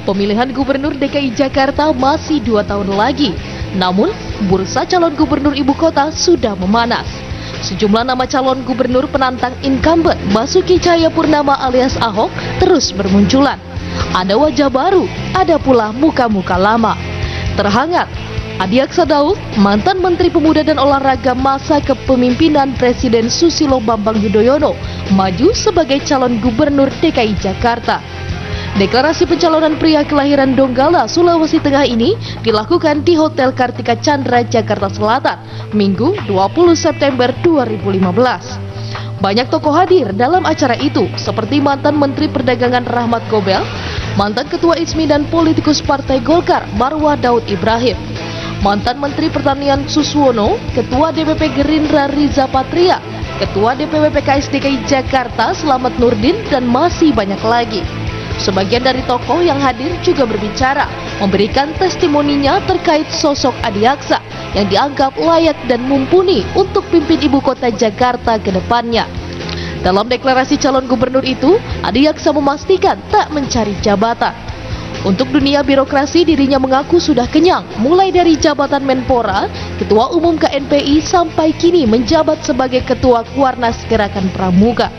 Pemilihan Gubernur DKI Jakarta masih 2 tahun lagi. Namun, bursa calon gubernur ibu kota sudah memanas. Sejumlah nama calon gubernur penantang incumbent Basuki Cahayapurnama alias Ahok terus bermunculan. Ada wajah baru, ada pula muka-muka lama. Terhangat, Adiaksa Daud, mantan Menteri Pemuda dan Olahraga masa kepemimpinan Presiden Susilo Bambang Yudhoyono, maju sebagai calon gubernur DKI Jakarta. Deklarasi pencalonan pria kelahiran Donggala, Sulawesi Tengah ini dilakukan di Hotel Kartika Chandra, Jakarta Selatan, Minggu 20 September 2015. Banyak tokoh hadir dalam acara itu, seperti mantan Menteri Perdagangan Rahmat Gobel, mantan Ketua ISMI dan politikus Partai Golkar Marwah Daud Ibrahim, mantan Menteri Pertanian Suswono, Ketua DPP Gerindra Riza Patria, Ketua DPW PKS DKI Jakarta Slamet Nurdin, dan masih banyak lagi. Sebagian dari tokoh yang hadir juga berbicara, memberikan testimoninya terkait sosok Adiaksa yang dianggap layak dan mumpuni untuk pimpin ibu kota Jakarta ke depannya. Dalam deklarasi calon gubernur itu, Adiaksa memastikan tak mencari jabatan. Untuk dunia birokrasi, dirinya mengaku sudah kenyang, mulai dari jabatan Menpora, Ketua Umum KNPI, sampai kini menjabat sebagai Ketua Kuarnas Gerakan Pramuka.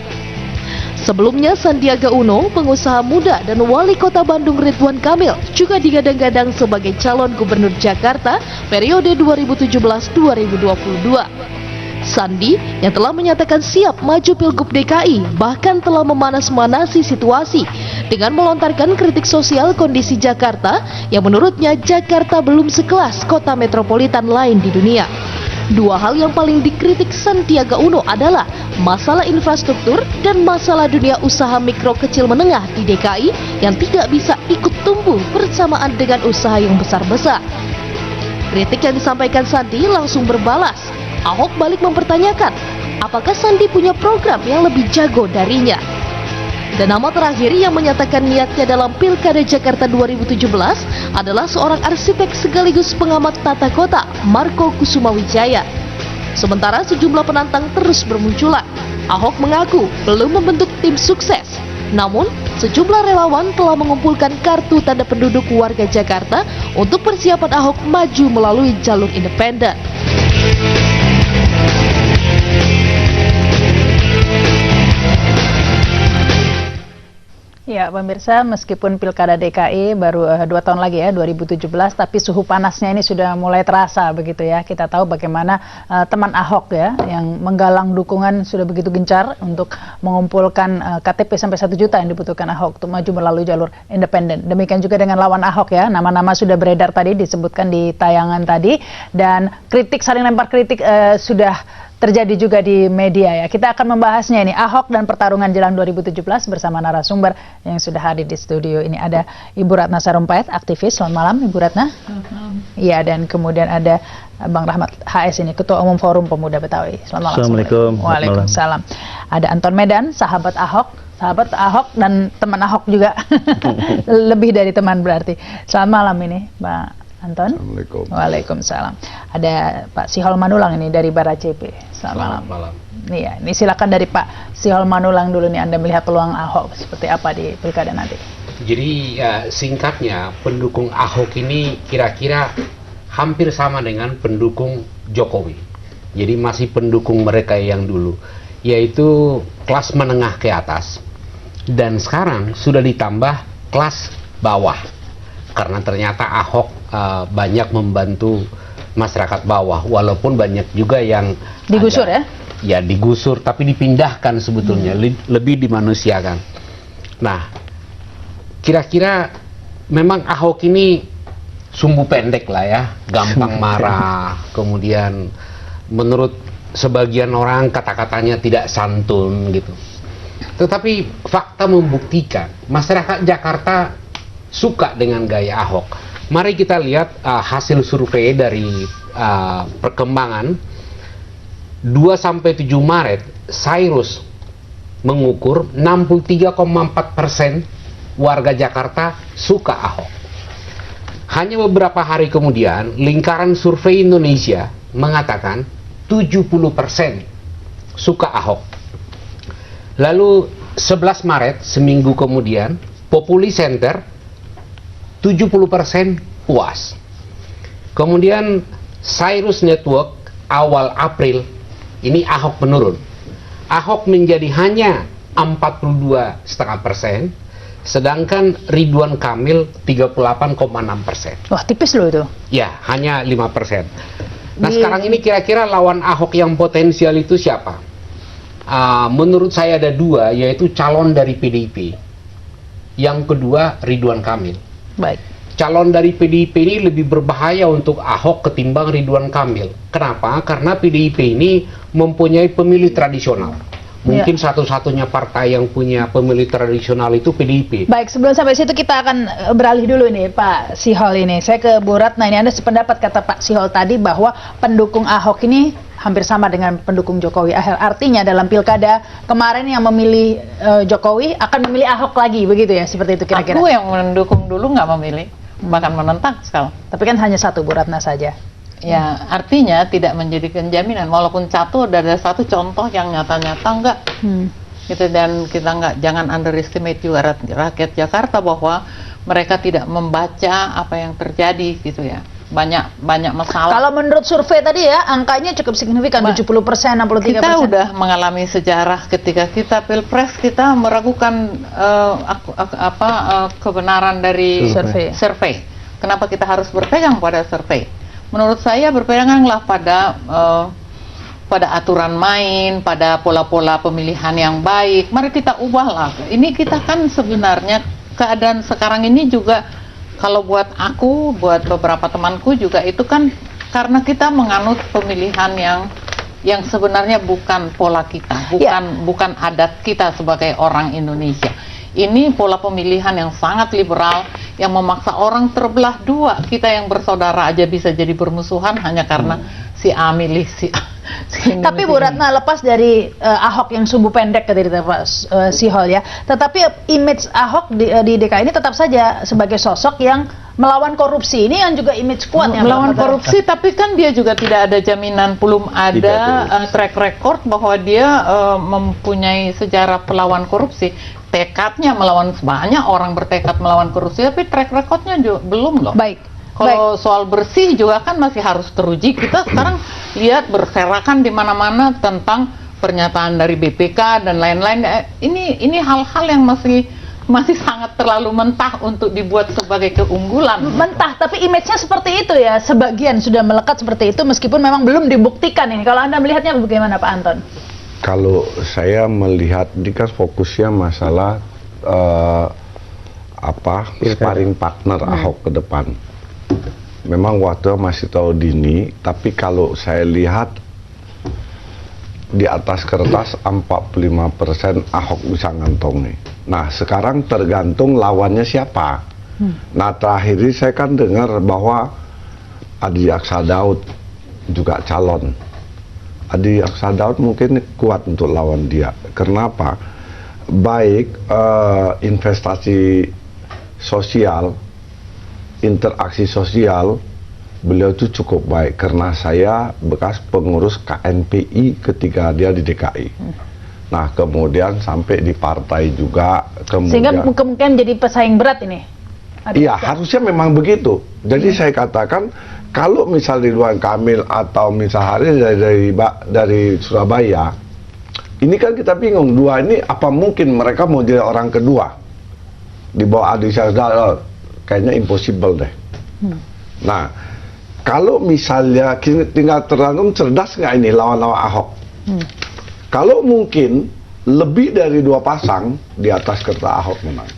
Sebelumnya, Sandiaga Uno, pengusaha muda, dan Wali Kota Bandung Ridwan Kamil juga digadang-gadang sebagai calon gubernur Jakarta periode 2017-2022. Sandi yang telah menyatakan siap maju Pilgub DKI bahkan telah memanas-manasi situasi dengan melontarkan kritik sosial kondisi Jakarta yang menurutnya Jakarta belum sekelas kota metropolitan lain di dunia. Dua hal yang paling dikritik Sandiaga Uno adalah masalah infrastruktur dan masalah dunia usaha mikro kecil menengah di DKI yang tidak bisa ikut tumbuh bersamaan dengan usaha yang besar-besar. Kritik yang disampaikan Sandi langsung berbalas. Ahok balik mempertanyakan, apakah Sandi punya program yang lebih jago darinya? Dan nama terakhir yang menyatakan niatnya dalam Pilkada Jakarta 2017 adalah seorang arsitek sekaligus pengamat tata kota, Marco Kusumawijaya. Sementara sejumlah penantang terus bermunculan. Ahok mengaku belum membentuk tim sukses. Namun, sejumlah relawan telah mengumpulkan kartu tanda penduduk warga Jakarta untuk persiapan Ahok maju melalui jalur independen. Ya, pemirsa, meskipun Pilkada DKI baru 2 tahun lagi ya, 2017, tapi suhu panasnya ini sudah mulai terasa begitu ya. Kita tahu bagaimana teman Ahok ya, yang menggalang dukungan sudah begitu gencar untuk mengumpulkan KTP sampai 1 juta yang dibutuhkan Ahok untuk maju melalui jalur independen. Demikian juga dengan lawan Ahok ya, nama-nama sudah beredar tadi, disebutkan di tayangan tadi, dan kritik, saling lempar kritik sudah terjadi juga di media ya. Kita akan membahasnya ini, Ahok dan pertarungan jelang 2017 bersama narasumber yang sudah hadir di studio. Ini ada Ibu Ratna Sarumpait, aktivis. Selamat malam Ibu Ratna. Iya, dan kemudian ada Bang Rahmat HS ini, Ketua Umum Forum Pemuda Betawi. Selamat malam. Assalamualaikum. Waalaikumsalam. Ada Anton Medan, sahabat Ahok dan teman Ahok juga. Lebih dari teman berarti. Selamat malam ini, Pak Anton. Assalamualaikum. Waalaikumsalam. Ada Pak Sihol Manulang ini dari Bara CP. Selamat malam. Iya, ini silakan dari Pak Sihol Manulang dulu nih, Anda melihat peluang Ahok seperti apa di pilkada nanti? Jadi singkatnya, pendukung Ahok ini kira-kira hampir sama dengan pendukung Jokowi. Jadi masih pendukung mereka yang dulu, yaitu kelas menengah ke atas. Dan sekarang sudah ditambah kelas bawah. Karena ternyata Ahok banyak membantu masyarakat bawah, walaupun banyak juga yang digusur ya? Ya digusur, tapi dipindahkan sebetulnya, lebih dimanusiakan. Nah, kira-kira memang Ahok ini sumbu pendek lah ya, gampang marah, kemudian menurut sebagian orang kata-katanya tidak santun gitu. Tetapi fakta membuktikan masyarakat Jakarta suka dengan gaya Ahok. Mari kita lihat hasil survei dari perkembangan 2-7 Maret. Cyrus mengukur 63,4% warga Jakarta suka Ahok. Hanya beberapa hari kemudian, lingkaran survei Indonesia mengatakan 70% suka Ahok. Lalu 11 Maret, seminggu kemudian, Populi Center 70% puas. Kemudian Cyrus Network awal April ini Ahok menurun. Ahok menjadi hanya 42,5%, sedangkan Ridwan Kamil 38,6%. Wah, tipis loh itu. Ya, hanya 5%. Nah, sekarang ini kira-kira lawan Ahok yang potensial itu siapa? Menurut saya ada dua, yaitu calon dari PDIP. Yang kedua, Ridwan Kamil. Baik. Calon dari PDIP ini lebih berbahaya untuk Ahok ketimbang Ridwan Kamil. Kenapa? Karena PDIP ini mempunyai pemilih tradisional. Mungkin satu-satunya partai yang punya pemilih tradisional itu PDIP. Baik, sebelum sampai situ kita akan beralih dulu nih Pak Sihol ini. Saya ke Bu Ratna ini, Anda sependapat kata Pak Sihol tadi bahwa pendukung Ahok ini hampir sama dengan pendukung Jokowi. Artinya dalam pilkada kemarin yang memilih Jokowi akan memilih Ahok lagi, begitu ya? Seperti itu kira-kira. Aku yang mendukung dulu nggak memilih, bahkan menentang sekarang. Tapi kan hanya satu Bu Ratna saja. Ya, artinya tidak menjadikan jaminan, walaupun satu ada satu contoh yang nyata-nyata enggak. Gitu, dan kita jangan underestimate juga rakyat Jakarta bahwa mereka tidak membaca apa yang terjadi gitu ya. Banyak masalah. Kalau menurut survei tadi ya, angkanya cukup signifikan, 70%, 63%. Kita udah mengalami sejarah ketika kita Pilpres, kita meragukan kebenaran dari survei. Kenapa kita harus berpegang pada survei? Menurut saya berpeganglah pada aturan main, pada pola-pola pemilihan yang baik. Mari kita ubahlah. Ini kita kan sebenarnya keadaan sekarang ini juga, kalau buat aku, buat beberapa temanku juga, itu kan karena kita menganut pemilihan yang sebenarnya bukan pola kita, bukan adat kita sebagai orang Indonesia. Ini pola pemilihan yang sangat liberal, yang memaksa orang terbelah dua. Kita yang bersaudara aja bisa jadi bermusuhan hanya karena si A milih si A. Tapi Bu Ratna, lepas dari Ahok yang sumbu pendek tadi Pak Sihol ya, tetapi image Ahok di DKI ini tetap saja sebagai sosok yang melawan korupsi. Ini yang juga image kuat ya. Melawan korupsi, tapi kan dia juga tidak ada jaminan, belum ada track record bahwa dia mempunyai sejarah pelawan korupsi. Tekadnya melawan, banyak orang bertekad melawan korupsi, tapi track recordnya juga belum loh. Baik. Kalau soal bersih juga kan masih harus teruji. Kita sekarang lihat berserakan di mana-mana tentang pernyataan dari BPK dan lain-lain. Ini hal-hal yang masih sangat terlalu mentah untuk dibuat sebagai keunggulan. Mentah, tapi image-nya seperti itu ya. Sebagian sudah melekat seperti itu meskipun memang belum dibuktikan ini. Kalau Anda melihatnya bagaimana Pak Anton? Kalau saya melihat ini kan fokusnya masalah sparring partner Ahok ke depan. Memang waktu masih terlalu dini, tapi kalau saya lihat di atas kertas 45% Ahok bisa ngantong nih. Nah sekarang tergantung lawannya siapa. Nah terakhir ini saya kan dengar bahwa Adi Aksa Daud juga calon. Adi Aksa Daud mungkin kuat untuk lawan dia. Kenapa? Baik investasi sosial, interaksi sosial, beliau itu cukup baik. Karena saya bekas pengurus KNPI ketika dia di DKI. Nah kemudian sampai di partai juga. Sehingga mungkin jadi pesaing berat ini? Iya harusnya memang begitu. Jadi saya katakan, kalau misal Ridwan Kamil atau misal hari dari Surabaya, ini kan kita bingung, dua ini apa mungkin mereka mau jadi orang kedua di bawah Adi Syahzal? Kayaknya impossible deh. Nah, kalau misalnya tinggal tergantung cerdas nggak ini lawan-lawan Ahok. Kalau mungkin lebih dari dua pasang di atas kertas Ahok menang.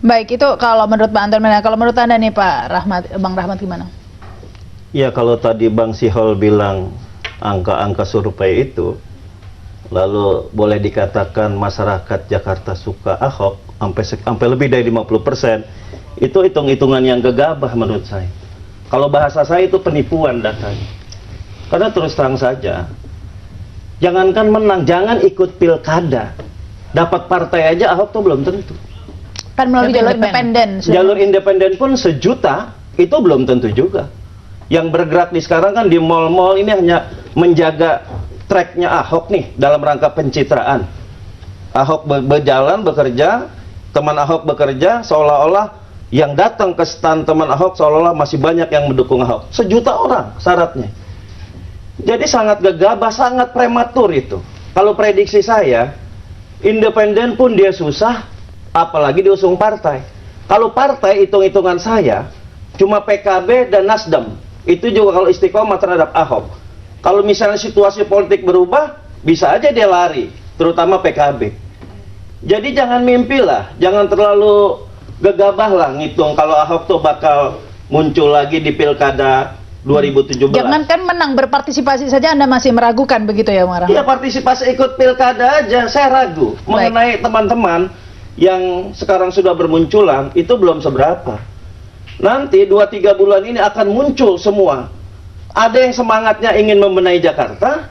Baik itu kalau menurut Pak Anton. Kalau menurut Anda nih Pak Rahmat, Bang Rahmat gimana? Ya kalau tadi Bang Sihol bilang angka-angka survei itu, lalu boleh dikatakan masyarakat Jakarta suka Ahok sampai lebih dari 50%, itu hitung-hitungan yang gegabah menurut saya. Kalau bahasa saya itu penipuan datanya. Karena terus terang saja, jangankan menang, jangan ikut pilkada, dapat partai aja Ahok tuh belum tentu. Kan melalui jalur independen. Jalur independen pun sejuta itu belum tentu juga. Yang bergerak di sekarang kan di mal-mal ini hanya menjaga tracknya Ahok nih dalam rangka pencitraan. Ahok berjalan bekerja, teman Ahok bekerja, seolah-olah yang datang ke stand teman Ahok seolah-olah masih banyak yang mendukung Ahok. 1 juta orang syaratnya. Jadi sangat gegabah, sangat prematur itu. Kalau prediksi saya, independen pun dia susah, apalagi diusung partai. Kalau partai, hitung-hitungan saya, cuma PKB dan Nasdem. Itu juga kalau istiqomah terhadap Ahok. Kalau misalnya situasi politik berubah, bisa aja dia lari, terutama PKB. Jadi jangan mimpilah, jangan terlalu gegabah lah ngitung kalau Ahok tuh bakal muncul lagi di Pilkada 2017. Jangankan menang, berpartisipasi saja Anda masih meragukan begitu ya, Bang Rahmat? Iya, partisipasi ikut Pilkada aja, saya ragu. Mengenai teman-teman yang sekarang sudah bermunculan, itu belum seberapa. Nanti 2-3 bulan ini akan muncul semua. Ada yang semangatnya ingin membenahi Jakarta,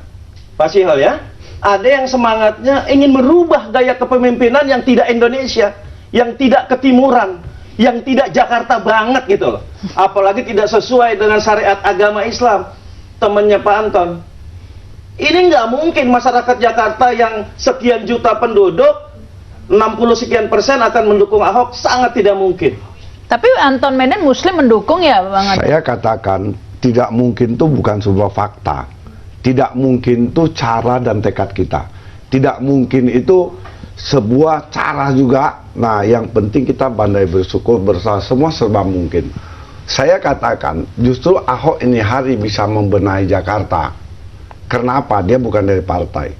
Pak Syihol ya. Ada yang semangatnya ingin merubah gaya kepemimpinan yang tidak Indonesia, yang tidak ketimuran, yang tidak Jakarta banget gitu loh. Apalagi tidak sesuai dengan syariat agama Islam. Temannya Pak Anton. Ini nggak mungkin masyarakat Jakarta yang sekian juta penduduk, 60 sekian persen akan mendukung Ahok, sangat tidak mungkin. Tapi Anton Medan Muslim mendukung ya, Bang Adi? Saya katakan tidak mungkin itu bukan sebuah fakta. Tidak mungkin itu cara dan tekad kita. Tidak mungkin itu sebuah cara juga. Nah, yang penting kita pandai bersyukur, bersama semua serba mungkin. Saya katakan justru Ahok ini hari bisa membenahi Jakarta. Kenapa? Dia bukan dari partai.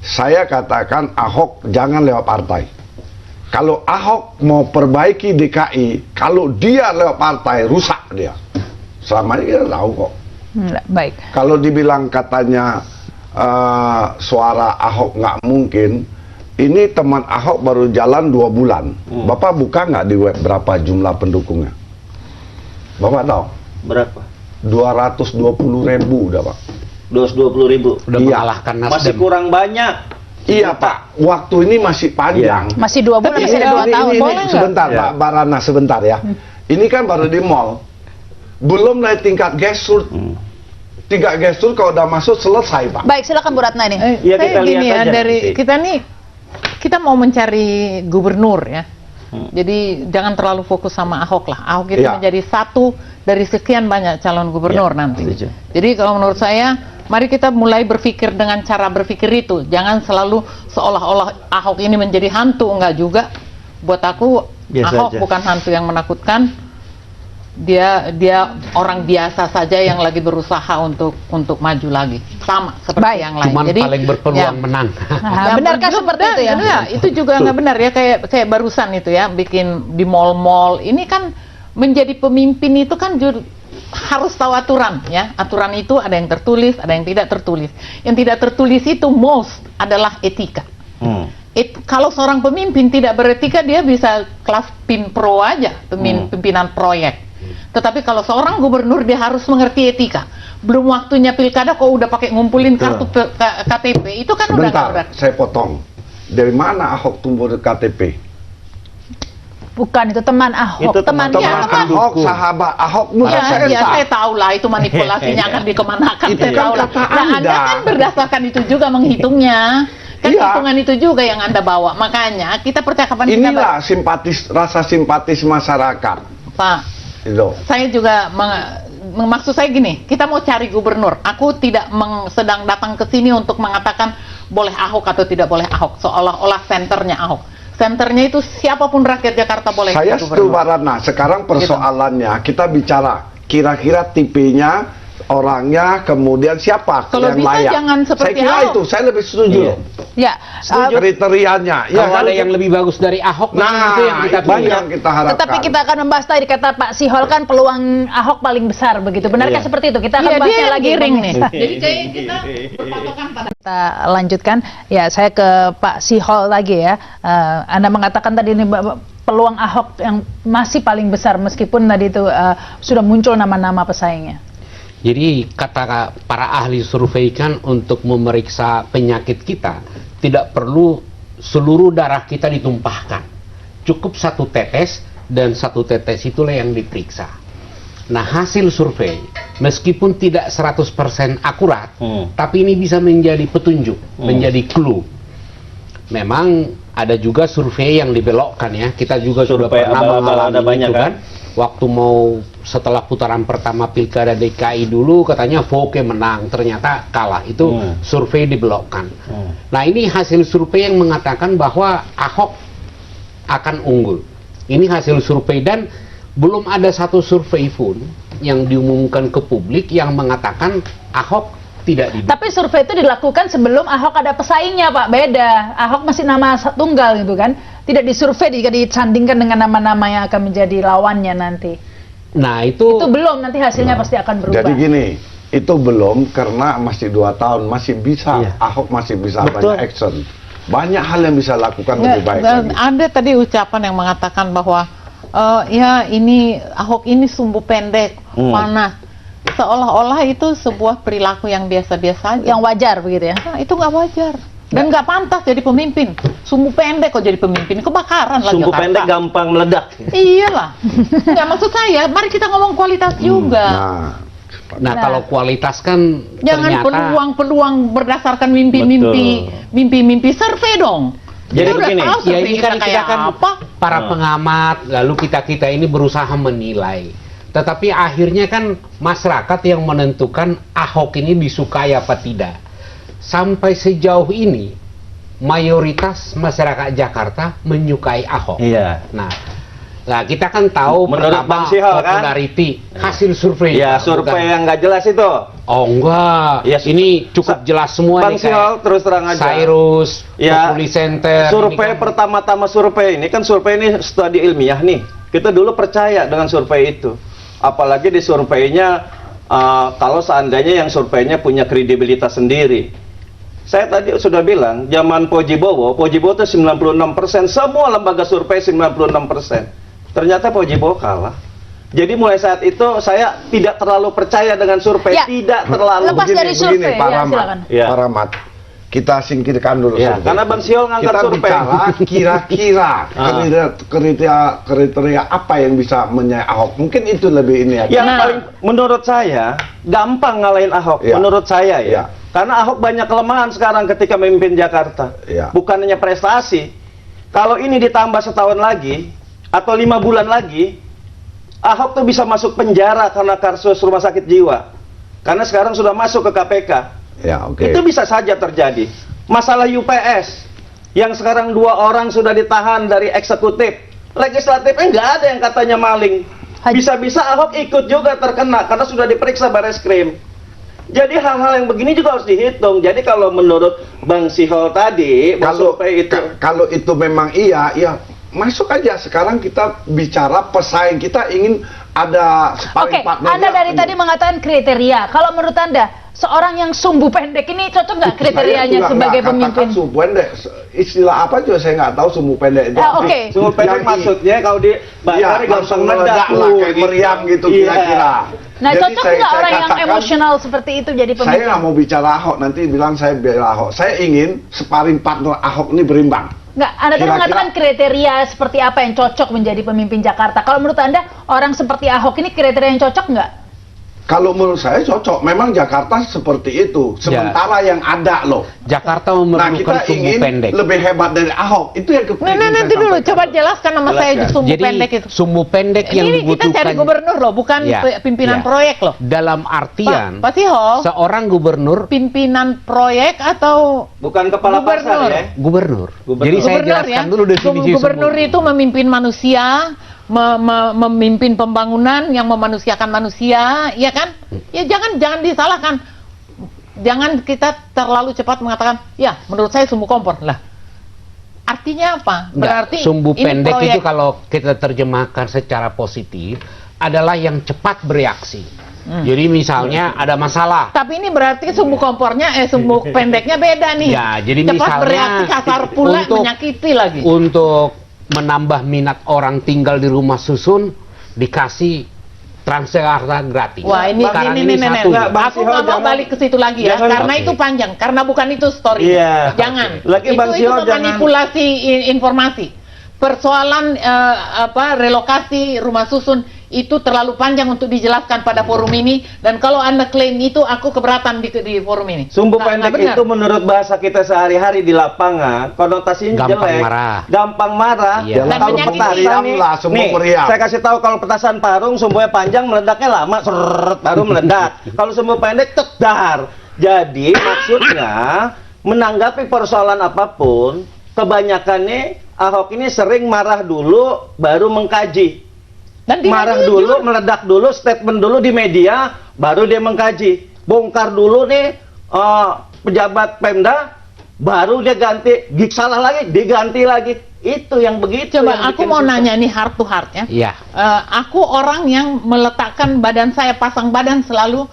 Saya katakan Ahok jangan lewat partai. Kalau Ahok mau perbaiki DKI, kalau dia lewat partai, rusak dia. Selama ini kita tahu kok. Baik. Kalau dibilang katanya suara Ahok nggak mungkin, ini teman Ahok baru jalan 2 bulan. Bapak buka nggak di web berapa jumlah pendukungnya? Bapak tahu? Berapa? 220.000 udah, Pak. 220.000. Udah Iya. mengalahkan Masih Nasdem. kurang banyak. Iya, Pak. Waktu ini masih panjang. Masih 2 bulan, masih ada 2 tahun. Ini, Boleh nggak? sebentar, Ya. Pak Rana, sebentar ya. Ini kan baru di mall. Belum naik tingkat grassroots. Tingkat grassroots kalau udah masuk selesai, Pak. Baik, silakan Bu Ratna ini. Ya, Saya kita gini lihat ya, aja dari nanti. kita nih, kita mau mencari gubernur ya. Jadi jangan terlalu fokus sama Ahok lah. Ahok itu Iya. menjadi satu dari sekian banyak calon gubernur Ya, nanti. setuju. Jadi kalau menurut saya, mari kita mulai berpikir dengan cara berpikir itu. Jangan selalu seolah-olah Ahok ini menjadi hantu, enggak juga. Buat aku, Biasa Ahok aja. bukan hantu yang menakutkan. Dia orang biasa saja yang lagi berusaha untuk maju lagi, sama seperti Baik. yang lain. Cuman Jadi paling berpeluang ya. menang. Nah, benarkah benar, seperti itu ya? benar. Itu juga nggak benar ya, kayak barusan itu ya, bikin di mall-mall. Ini kan menjadi pemimpin itu kan harus tahu aturan ya. Aturan itu ada yang tertulis, ada yang tidak tertulis. Yang tidak tertulis itu most adalah etika. Kalau seorang pemimpin tidak beretika, dia bisa kelas PINPRO aja, pimpinan proyek. Tetapi kalau seorang gubernur, dia harus mengerti etika. Belum waktunya pilkada kok udah pakai ngumpulin kartu KTP, itu kan Sebentar, udah saya potong. Dari mana Ahok tumbuh di KTP? Bukan, itu teman Ahok. Itu temannya. Teman teman. Ahok, sahabat Ahok, menurut saya Ya, entah. saya tahu lah itu manipulasinya akan dikemanakan. Itu Saya kan tahu lah. kata Nah, Anda Anda. kan berdasarkan itu juga menghitungnya. Kan Iya. hitungan itu juga yang Anda bawa. Makanya kita percakapan kita Inilah rasa simpatis masyarakat. Pak, Itu. saya juga maksud saya gini, kita mau cari gubernur. Aku tidak sedang datang ke sini untuk mengatakan boleh Ahok atau tidak boleh Ahok, seolah-olah senternya Ahok. Senternya itu siapapun rakyat Jakarta boleh Saya jadi setuju, gubernur. Pak Ratna. Sekarang persoalannya kita bicara kira-kira tipenya, orangnya, kemudian siapa Kalau yang bisa layak. jangan seperti saya kira Ahok. itu, saya lebih setuju. Iya. Ya, Kriterianya. Ya, Kalau kan? ada yang lebih bagus dari Ahok, Nah, itu yang kita itu pilih. yang kita harapkan. tetapi kita akan membahas tadi, kata Pak Syihol kan peluang Ahok paling besar begitu. Benarkah Iya. seperti itu? Kita akan Iya, dia bahasnya yang lagi. giring Bang. nih. Jadi kayak kita berpatokan pada Kita lanjutkan. Ya, saya ke Pak Syihol lagi ya. Anda mengatakan tadi ini peluang Ahok yang masih paling besar meskipun tadi itu sudah muncul nama-nama pesaingnya. Jadi kata para ahli survei kan untuk memeriksa penyakit kita tidak perlu seluruh darah kita ditumpahkan. Cukup 1 tetes dan 1 tetes itulah yang diperiksa. Nah, hasil survei meskipun tidak 100% akurat, tapi ini bisa menjadi petunjuk, menjadi clue. Memang ada juga survei yang dibelokkan ya. Kita juga sudah Survei pernah abal-abal mengalami ada banyak itu kan. Waktu mau setelah putaran pertama Pilkada DKI dulu katanya Voke menang, ternyata kalah. Itu survei dibelokkan. Nah, ini hasil survei yang mengatakan bahwa Ahok akan unggul. Ini hasil survei dan belum ada satu survei pun yang diumumkan ke publik yang mengatakan Ahok tidak didukung. Tapi survei itu dilakukan sebelum Ahok ada pesaingnya, Pak. Beda. Ahok masih nama tunggal gitu kan. Tidak disurvei jika disandingkan dengan nama-nama yang akan menjadi lawannya nanti. Nah, itu Belum, nanti hasilnya pasti akan berubah. Jadi gini, itu belum karena masih 2 tahun, masih bisa, Iya. Ahok masih bisa Betul. banyak action. Banyak hal yang bisa lakukan lebih baik lagi. Ada tadi ucapan yang mengatakan bahwa ya ini Ahok ini sumbu pendek, panas. Seolah-olah itu sebuah perilaku yang biasa-biasa aja. Yang wajar begitu ya. Nah, itu nggak wajar dan nggak pantas jadi pemimpin. Sumbu pendek kok jadi pemimpin, kebakaran lah Sumbu Jakarta. pendek gampang meledak. Iyalah. Nggak, maksud saya, mari kita ngomong kualitas juga. Nah, kalau kualitas kan Jangan ternyata peluang-peluang berdasarkan mimpi-mimpi survei dong. Jadi Kita udah begini, tahu ya survei ini kita kan kita kayak kan apa. para pengamat, lalu kita ini berusaha menilai. Tetapi akhirnya kan masyarakat yang menentukan Ahok ini disukai apa tidak. Sampai sejauh ini mayoritas masyarakat Jakarta menyukai Ahok. Iya. Nah, kita kan tahu Menurut pertama Bang Sihol, kan? popularity hasil survei. Ya, survei yang nggak jelas itu. Oh enggak, Ya, ini cukup jelas semua Bang nih kayak Sihol, terus terang aja. Cyrus, Ya, Populi Center. Survei ini kan- pertama-tama survei ini kan survei ini studi ilmiah nih. Kita dulu percaya dengan survei itu. Apalagi di surveinya kalau seandainya yang surveinya punya kredibilitas sendiri. Saya tadi sudah bilang, zaman Pojibowo itu 96%, semua lembaga survei 96%. Ternyata Pojibowo kalah. Jadi mulai saat itu saya tidak terlalu percaya dengan survei, Ya. tidak terlalu. Lepas dari survei, Pak ya, Rahmat, silakan. Ya. Pak Rahmat, kita singkirkan dulu Ya, survei. karena Bang Siol ngangkat kita survei. bicara kira-kira kriteria apa yang bisa menyai Ahok. Mungkin itu lebih ini aja. Yang paling menurut saya gampang ngalahin Ahok, Ya. menurut saya ya. Ya. Karena Ahok banyak kelemahan sekarang ketika memimpin Jakarta. Ya. Bukan hanya prestasi. Kalau ini ditambah setahun lagi atau 5 bulan lagi, Ahok tuh bisa masuk penjara karena kasus rumah sakit jiwa. Karena sekarang sudah masuk ke KPK. Ya, oke. Itu bisa saja terjadi. Masalah UPS yang sekarang 2 orang sudah ditahan dari eksekutif, legislatifnya nggak ada yang katanya maling. Bisa-bisa Ahok ikut juga terkena karena sudah diperiksa Bareskrim. Jadi hal-hal yang begini juga harus dihitung. Jadi kalau menurut Bang Sihol tadi, kalau itu memang iya, ya masuk aja. Sekarang kita bicara pesaing, kita ingin ada sparring Oke, partner. Anda dari tadi mengatakan kriteria. Kalau menurut Anda, seorang yang sumbu pendek ini cocok nggak kriterianya sebagai pemimpin? Sumbu pendek, istilah apa juga saya nggak tahu sumbu pendek itu. Oke. Sumbu pendek maksudnya kalau di bandar langsung gampang meledak lah, kayak meriam gitu Iya. kira-kira. Nah, Jadi cocok saya nggak orang yang katakan, emosional seperti itu jadi Saya pemimpin? nggak mau bicara Ahok, nanti bilang saya bela Ahok. Saya ingin sparring partner Ahok ini berimbang. Nggak, Anda tadi Kira-kira- mengatakan kriteria seperti apa yang cocok menjadi pemimpin Jakarta. Kalau menurut Anda, orang seperti Ahok ini kriteria yang cocok nggak? Kalau menurut saya cocok, memang Jakarta seperti itu. Sementara yang ada loh. Jakarta Nah, memerlukan kita sumbu ingin pendek. lebih hebat dari Ahok. Itu yang kepingin Nah, nanti saya dulu sampaikan. coba jelaskan nama saya Jelaskan. sumbu Jadi pendek itu. sumbu pendek yang Ini kita dibutuhkan cari gubernur loh, bukan Ya, pimpinan ya. proyek loh. dalam artian Pak Sihol, seorang gubernur pimpinan proyek atau Bukan kepala Gubernur. pasar ya. gubernur. Gubernur. Jadi saya gubernur jelaskan ya? dulu definisi Gubernur sumbu. itu memimpin manusia, memimpin pembangunan yang memanusiakan manusia, ya kan? Ya jangan disalahkan. Jangan kita terlalu cepat mengatakan, ya menurut saya sumbu kompor lah. Artinya apa? Enggak, Berarti sumbu ini pendek proyek. itu kalau kita terjemahkan secara positif adalah yang cepat bereaksi. Jadi misalnya ada masalah. Tapi ini berarti sumbu kompornya, sumbu pendeknya beda nih. Ya, jadi cepat misalnya bereaksi, kasar pula, untuk- menyakiti lagi. Untuk menambah minat orang tinggal di rumah susun dikasih Transjakarta gratis. Wah ini Sekarang ini satu. Bang aku Sihol nggak mau jangan- balik ke situ lagi ya, jangan- karena Oke. itu panjang, karena bukan itu story. Iya. Jangan. Lagi itu Bang Sihol jangan- manipulasi informasi. Persoalan relokasi rumah susun itu terlalu panjang untuk dijelaskan pada forum ini, dan kalau Anda klaim itu, aku keberatan di forum ini. Sumbu Nggak pendek benar. itu menurut bahasa kita sehari-hari di lapangan, konotasinya Gampang jelek. marah. Gampang marah. Iya. Dan Kalau menyakiti. petasan nih, Meriam lah, sumbu nih, meriam. saya kasih tahu kalau petasan parung sumbunya panjang, meledaknya lama, seret, baru meledak. Kalau sumbu pendek, tedar. Jadi maksudnya menanggapi persoalan apapun, kebanyakannya Ahok ini sering marah dulu, baru mengkaji. Dan tidak Marah jujur. dulu, meledak dulu, statement dulu di media, baru dia mengkaji. Bongkar dulu nih pejabat Pemda, baru dia ganti. Salah lagi, diganti lagi. Itu yang begitu. Coba yang aku bikin mau susah. nanya nih heart to heart ya. Iya. Aku orang yang meletakkan badan saya, pasang badan selalu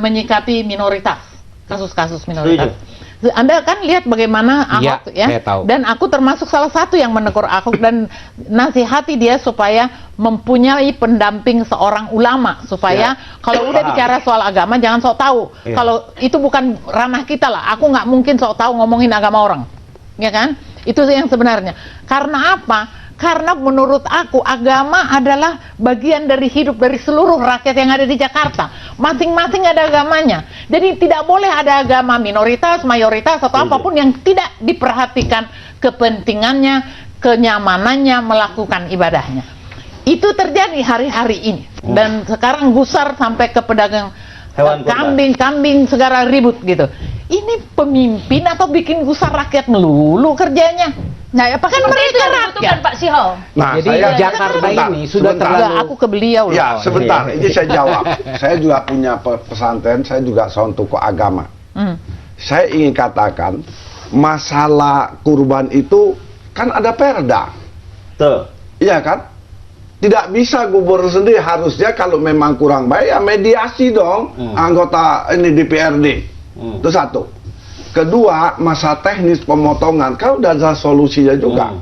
menyikapi minoritas, kasus-kasus minoritas. Anda kan lihat bagaimana Ahok Iya, ya, saya tahu. dan aku termasuk salah satu yang menegur Ahok dan nasihati dia supaya mempunyai pendamping seorang ulama, supaya kalau udah Paham. bicara soal agama jangan sok tahu. Iya. Kalau itu bukan ranah kita lah, aku nggak mungkin sok tahu ngomongin agama orang, ya kan? Itu yang sebenarnya. Karena apa? Karena menurut aku agama adalah bagian dari hidup dari seluruh rakyat yang ada di Jakarta. Masing-masing ada agamanya. Jadi tidak boleh ada agama minoritas, mayoritas atau apapun yang tidak diperhatikan kepentingannya, kenyamanannya melakukan ibadahnya. Itu terjadi hari-hari ini. Dan sekarang gusar sampai ke pedagang Hewan kurban. kambing segala ribut gitu. Ini pemimpin atau bikin gusar rakyat melulu kerjanya? Nah, ya Kan mereka rakyat. Pak Sihol. Nah, Jadi saya Jakarta sebentar, ini sudah sebentar. terlalu- Enggak, aku ke beliau loh. Ya, sebentar. iya. Ini saya jawab. Saya juga punya pesantren, saya juga seorang tokoh agama. Saya ingin katakan, masalah kurban itu kan ada perda. Tuh. Iya kan? Tidak bisa gubernur sendiri, harusnya kalau memang kurang baik ya mediasi dong anggota ini DPRD. Itu satu. Kedua, masalah teknis pemotongan kan udah ada solusinya juga.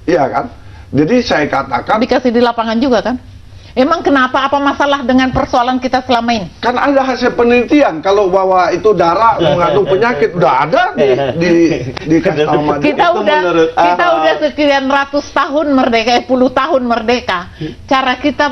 Iya kan? Jadi saya katakan Dikasih di lapangan juga kan? Emang kenapa? Apa masalah dengan persoalan kita selama ini? kan ada hasil penelitian kalau bahwa itu darah mengandung penyakit udah ada di kasih tahu sama dia. Kita Itu udah menurut udah sekian ratus tahun merdeka, puluh tahun merdeka. Cara kita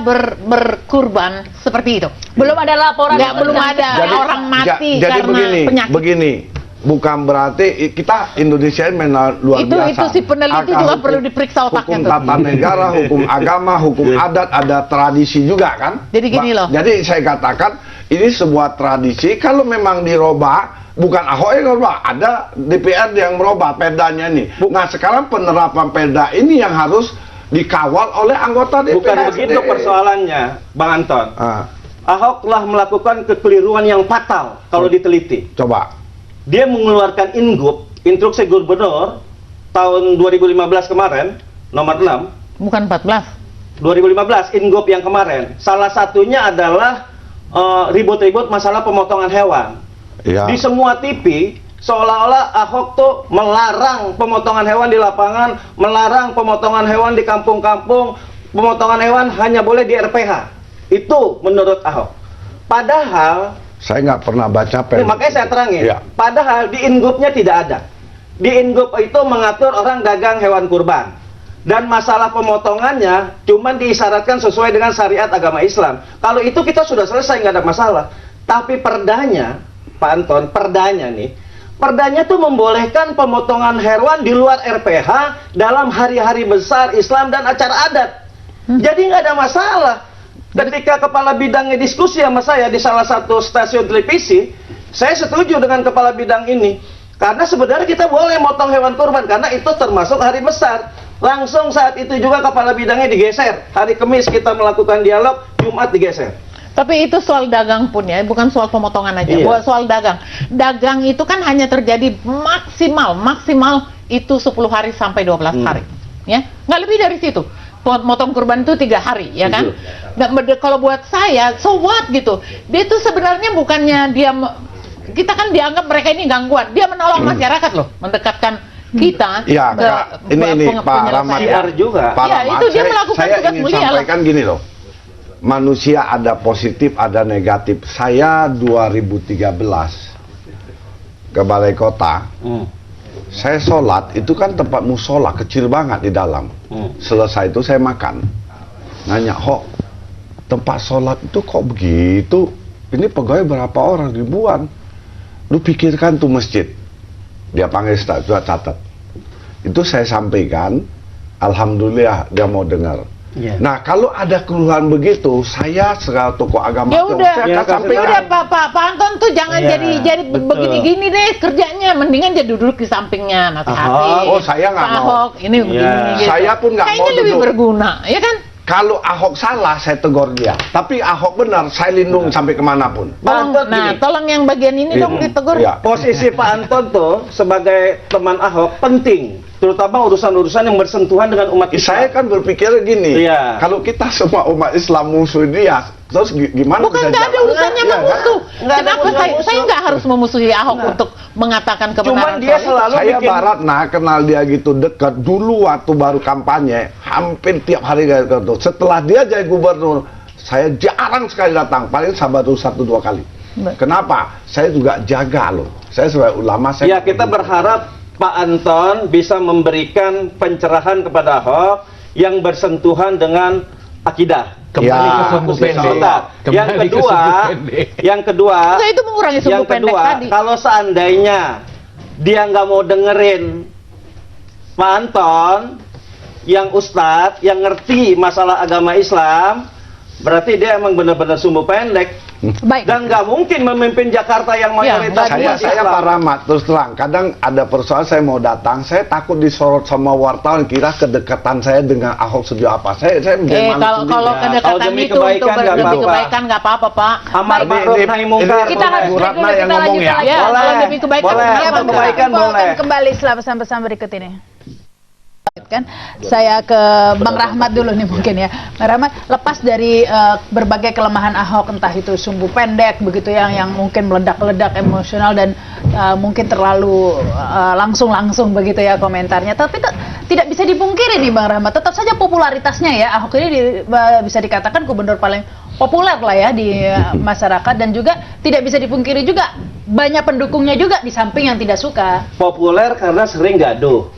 berkurban seperti itu. Belum ada laporan. Nggak, belum ada orang mati jadi karena penyakit. begini, bukan berarti kita Indonesia ini memang luar biasa. Itu si peneliti Angka juga hukum- perlu diperiksa otaknya Hukum tuh. tata negara, hukum agama, hukum adat, ada tradisi juga kan. Jadi gini loh. Jadi saya katakan ini sebuah tradisi. Kalau memang dirobah, bukan Ahok yang merubah, ada DPRD yang merubah perdanya ini. Nah sekarang penerapan perda ini yang harus dikawal oleh anggota DPRD. Bukan begitu persoalannya, Bang Anton. Ah, Ahok telah melakukan kekeliruan yang fatal kalau diteliti. coba. Dia mengeluarkan Ingup, instruksi gubernur tahun 2015 kemarin, nomor 6, Bukan 14. 2015 Ingup yang kemarin. Salah satunya adalah ribut-ribut masalah pemotongan hewan. Ya. Di semua TV seolah-olah Ahok tuh melarang pemotongan hewan di lapangan, melarang pemotongan hewan di kampung-kampung, pemotongan hewan hanya boleh di RPH. Itu menurut Ahok. Padahal Saya nggak pernah baca perda. makanya saya terangin. Ya. Padahal di Ingupnya tidak ada. Di Ingup itu mengatur orang dagang hewan kurban. Dan masalah pemotongannya cuma diisyaratkan sesuai dengan syariat agama Islam. Kalau itu kita sudah selesai, nggak ada masalah. Tapi perdanya, Pak Anton, perdanya nih, perdanya tuh membolehkan pemotongan hewan di luar RPH dalam hari-hari besar Islam dan acara adat. Jadi nggak ada masalah. Ketika kepala bidangnya diskusi sama saya di salah satu stasiun televisi, saya setuju dengan kepala bidang ini. Karena sebenarnya kita boleh motong hewan kurban, karena itu termasuk hari besar. Langsung saat itu juga kepala bidangnya digeser. Hari Kamis kita melakukan dialog, Jumat digeser. Tapi itu soal dagang pun ya, bukan soal pemotongan aja. Iya. Buat soal dagang. Dagang itu kan hanya terjadi maksimal itu 10 hari sampai 12 hari. Ya, nggak lebih dari situ. Motong kurban itu 3 hari, ya kan? Dan kalau buat saya, so what gitu. Dia itu sebenarnya bukannya kita kan dianggap mereka ini gangguan. Dia menolong masyarakat loh, mendekatkan kita Ya, ke ini Pak penyelesaian. Rahmat PR juga. Pak Ya, Rahmat, itu dia melakukan saya tugas ingin mulia lah. sampaikan gini loh. Manusia ada positif, ada negatif. Saya 2013 ke Balai Kota. Saya sholat, itu kan tempat musola kecil banget di dalam. Selesai itu saya makan. Nanya, Hok, tempat sholat itu kok begitu? Ini pegawai berapa orang? Ribuan. Lu pikirkan tuh masjid. Dia panggil Ustaz, catat. Itu saya sampaikan, alhamdulillah dia mau dengar. Ya. Nah, kalau ada keluhan begitu, saya sebagai tokoh agama Ya udah, saya ya, akan sampaikan. udah Pak Anton tuh jangan Iya, jadi betul. begini-gini deh kerjanya, mendingan jadi duduk di sampingnya nasihatin. Oh, saya nggak Pak mau. Ahok, ini begini gitu. Saya pun nggak Kayaknya mau lebih duduk. berguna, ya kan? Kalau Ahok salah, saya tegur dia. Tapi Ahok benar, saya lindung sampai kemanapun. Tolong, Anton gini. tolong yang bagian ini dong ditegur. Iya. Posisi Pak Anton tuh sebagai teman Ahok penting, terutama urusan-urusan yang bersentuhan dengan umat Islam. Saya kan berpikir gini, Iya. kalau kita semua umat Islam musuh dia, terus gimana Bukan bisa nggak ada jalan? urusannya Iya, sama musuh. Nggak ada Kenapa musuh-musuh. saya nggak harus memusuhi Ahok untuk mengatakan kebenaran? Cuman dia soal itu? selalu Saya bikin Barat kenal dia gitu dekat. Dulu waktu baru kampanye, hampir tiap hari gitu. Setelah dia jadi gubernur, saya jarang sekali datang, paling sahabat 1-2 kali. Kenapa? Saya juga jaga loh. Saya sebagai ulama, saya Ya, kita berharap Pak Anton bisa memberikan pencerahan kepada Ahok yang bersentuhan dengan akidah. Kembali Ya, ke sumbu sebentar. pendek. Sebentar. Kembali Yang ke kedua, sumbu pendek. yang kedua, Enggak, itu mengurangi sumbu yang pendek kedua, tadi. kalau seandainya dia nggak mau dengerin Pak Anton, yang ustadz, yang ngerti masalah agama Islam, berarti dia emang benar-benar sumbu pendek. Baik. Dan nggak mungkin memimpin Jakarta yang Ya, mayoritas saya umat Islam. Pak Rahmat, terus terang, kadang ada persoalan saya mau datang, saya takut disorot sama wartawan, kira kedekatan saya dengan Ahok sejauh apa. Saya Kalau malu sendiri. Kalau kedekatan demi itu untuk kebaikan nggak demi apa-apa. kebaikan nggak apa-apa, Pak. Amar Ini- ma'ruf ini- nahi mungkar. ini- Kita harus Bu break Ratna dulu, yang kita ngomong lanjutkan ya. lagi. Ya, Boleh. kalau demi kebaikan Boleh. nggak Demi apa-apa. kebaikan Info akan boleh. kembali setelah pesan-pesan berikut ini. Kan saya ke Bang Rahmat dulu nih mungkin ya. Bang Rahmat, lepas dari berbagai kelemahan Ahok, entah itu sumbu pendek begitu yang mungkin meledak-ledak emosional dan mungkin terlalu langsung begitu ya komentarnya, tapi tidak bisa dipungkiri nih Bang Rahmat, tetap saja popularitasnya ya Ahok ini bisa dikatakan gubernur paling populer lah ya di masyarakat, dan juga tidak bisa dipungkiri juga banyak pendukungnya juga di samping yang tidak suka. Populer karena sering gaduh.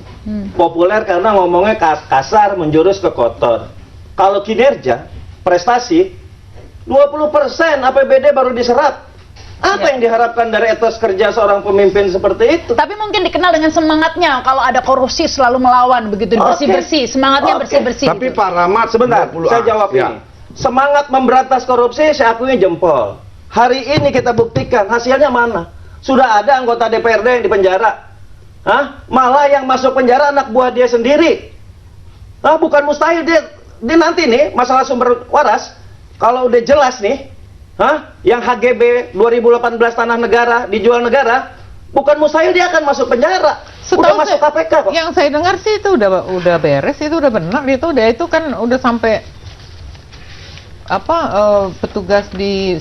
Populer karena ngomongnya kasar, menjurus ke kotor. Kalau kinerja, prestasi, 20% APBD baru diserap. Apa yang diharapkan dari etos kerja seorang pemimpin seperti itu? Tapi mungkin dikenal dengan semangatnya, kalau ada korupsi selalu melawan begitu, Oke. bersih-bersih, semangatnya Oke. bersih-bersih. Tapi gitu. Pak Rahmat, Sebentar, 20 saya jawab ya. ini. Semangat memberantas korupsi, saya akui jempol. Hari ini kita buktikan, hasilnya mana? Sudah ada anggota DPRD yang dipenjara. Hah? Malah yang masuk penjara anak buah dia sendiri. Nah, bukan mustahil dia nanti nih masalah sumber waras, kalau udah jelas nih, yang HGB 2018 tanah negara dijual negara, bukan mustahil dia akan masuk penjara. Udah masuk KPK kok. Yang saya dengar sih itu udah beres, itu udah benar, itu kan udah sampai petugas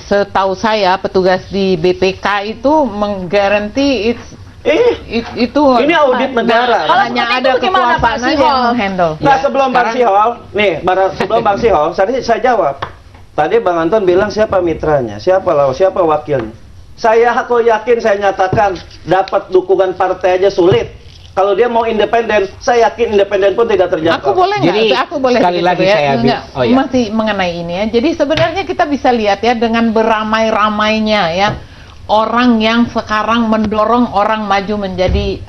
setahu saya petugas di BPK itu menggaranti itu ini audit negara. Kalau hanya seperti ada itu gimana, Pak kekuasaan aja Sihol? yang menghandle. Nah, sebelum Bang Sihol, sebelum Bang Sihol, saya jawab. Tadi Bang Anton bilang siapa mitranya, siapa wakilnya. Aku yakin, saya nyatakan dapat dukungan partai aja sulit. Kalau dia mau independen, saya yakin independen pun tidak terjangkau. Aku boleh nggak? Jadi, Aku boleh sekali gitu lagi ya? saya Nggak, oh ya. masih mengenai ini ya. Jadi sebenarnya kita bisa lihat ya dengan beramai-ramainya ya orang yang sekarang mendorong orang maju menjadi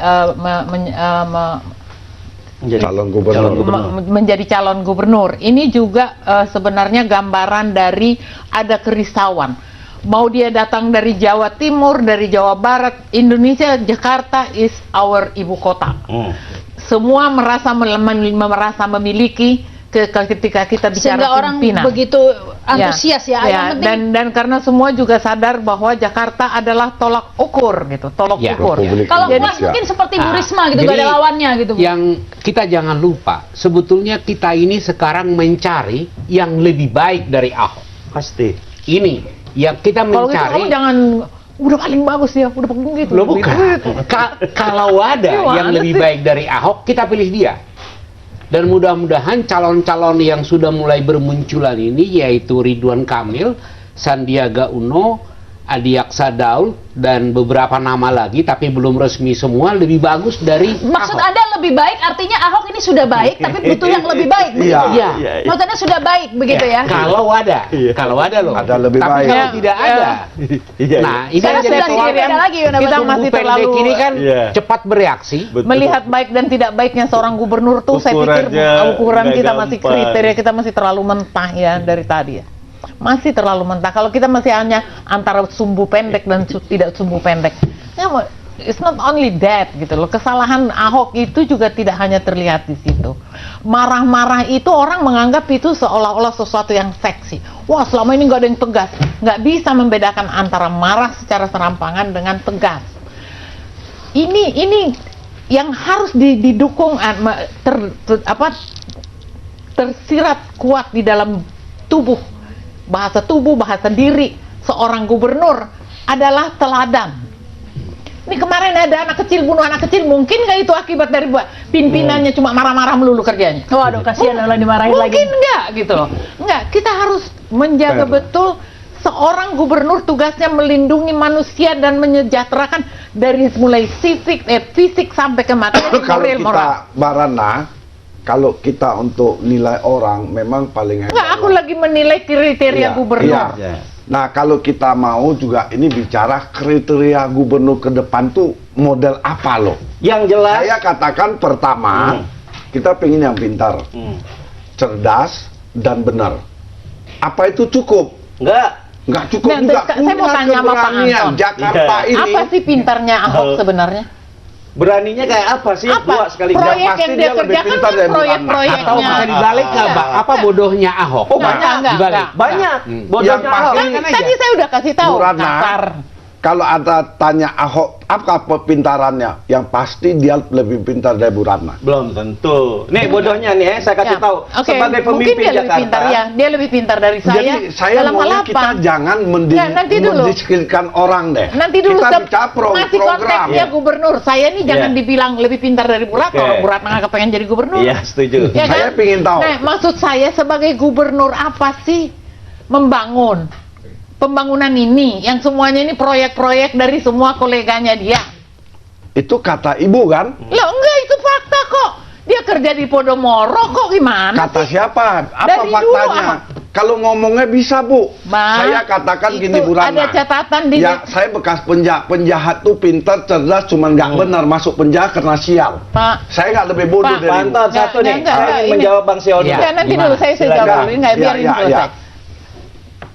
Calon gubernur. menjadi calon gubernur. Ini juga sebenarnya gambaran dari ada kerisauan. Mau dia datang dari Jawa Timur, dari Jawa Barat, Indonesia, Jakarta is our ibu kota. Semua merasa memiliki ketika kita bicara Sehingga orang pimpinan. begitu antusias ya. Yang penting Dan karena semua juga sadar bahwa Jakarta adalah tolak ukur gitu, Ya. ukur. Republik kalau Indonesia. puas mungkin seperti Bu Ah, Risma gitu, gak jadi ada lawannya gitu. Bu. Yang kita jangan lupa, sebetulnya kita ini sekarang mencari yang lebih baik dari Ahok. Pasti. Ini yang kita Kalau gitu mencari. kamu jangan udah paling bagus ya, udah paling gitu. Loh, bukan. Kalau ada Gimana yang lebih sih? baik dari Ahok, kita pilih dia. Dan mudah-mudahan calon-calon yang sudah mulai bermunculan ini, yaitu Ridwan Kamil, Sandiaga Uno, Adiaksa Daud dan beberapa nama lagi, tapi belum resmi semua, lebih bagus dari Maksud Ahok. Anda lebih baik, artinya Ahok ini sudah baik, tapi butuh yang lebih baik. begitu? Iya. Iya. Maksud Anda sudah baik, begitu ya? Kalau ada, kalau ada loh. Ada lebih tapi baik. kalau tidak ada, Iya, nah ini Sekarang yang jadi sudah soal. beda lagi, kita Sumbu masih pendek terlalu ini kan Iya. cepat bereaksi. Betul. melihat baik dan tidak baiknya seorang gubernur tuh, saya pikir Ukurannya ukuran nggak kita masih gampang. kriteria kita masih terlalu mentah ya dari tadi ya. Masih terlalu mentah. Kalau kita masih hanya antara sumbu pendek dan tidak sumbu pendek. Ya, it's not only that gitu loh. Kesalahan Ahok itu juga tidak hanya terlihat di situ. Marah-marah itu orang menganggap itu seolah-olah sesuatu yang seksi. Wah, selama ini nggak ada yang tegas. Nggak bisa membedakan antara marah secara serampangan dengan tegas. Ini yang harus didukung tersirat kuat di dalam bahasa tubuh, bahasa diri seorang gubernur adalah teladan. Ini kemarin ada anak kecil bunuh anak kecil, mungkin nggak itu akibat dari pimpinannya cuma marah-marah melulu kerjanya? Waduh, kasihan kalau dimarahin lagi. Mungkin nggak gitu loh. Nggak, kita harus menjaga betul seorang gubernur tugasnya melindungi manusia dan menyejahterakan dari mulai fisik sampai ke materi, Kalau moral. kita Barana, kalau kita untuk nilai orang memang paling hebat. Nggak, aku lagi menilai kriteria Iya, gubernur. iya. Nah, kalau kita mau juga ini bicara kriteria gubernur ke depan tuh model apa loh? Yang jelas, Saya katakan pertama, kita pengen yang pintar, cerdas, dan benar. Apa itu cukup? enggak. Nggak cukup Nah, juga saya mau punya tanya sama Pak keberanian. Anton. Jakarta Iya. ini Apa sih pintarnya Ahok sebenarnya? Beraninya kayak apa sih? Apa? Dua sekali. Proyek Yang pasti yang dia dia lebih kerjakan pintar kan dari Bu proyek-proyeknya. Atau bisa dibalik nggak, Pak? Apa bodohnya Ahok? Oh, banyak, Dibalik. banyak. Yang Bodohnya Ahok. pasti- Kan tadi saya udah kasih tahu. Bu Ratna, Kasar. kalau ada tanya Ahok, apa kepintarannya? Yang pasti dia lebih pintar dari Bu Ratna. Belum tentu. Nih bodohnya nih, saya kasih Ya, tahu. oke. Sebagai Mungkin pemimpin dia lebih Jakarta. pintar ya. Dia lebih pintar dari saya. Jadi saya dalam hal maunya apa? kita jangan Ya, nanti dulu. mendiskreditkan orang deh. Nanti dulu kita bicara masih program. konteksnya gubernur. Saya ini jangan Iya. dibilang lebih pintar dari Bu Ratna. Oke. Kalau Bu Ratna nggak pengen jadi gubernur. Iya, setuju. Ya kan? Saya pengen tahu. Nah, maksud saya sebagai gubernur apa sih membangun pembangunan ini yang semuanya ini proyek-proyek dari semua koleganya dia. Itu kata ibu kan? Loh, enggak, itu fakta kok. Dia kerja di Podomoro kok, gimana? Kata siapa? Apa Dari dulu, faktanya? Kalau ngomongnya bisa, Bu. Bang, Saya katakan itu gini, Bu Ratna. ada catatan di Ya, saya bekas penjahat tuh pintar, cerdas, cuman nggak benar masuk penjara karena sial. Pak. Saya nggak lebih bodoh Pak, dari ibu. Panton satu nih, Enggak, saya ingin ini- menjawab Bang Sion. Iya. Ya, nanti Gimana? dulu saya jawab Silakan. dulu, nggak biarin Ya, selesai. ya.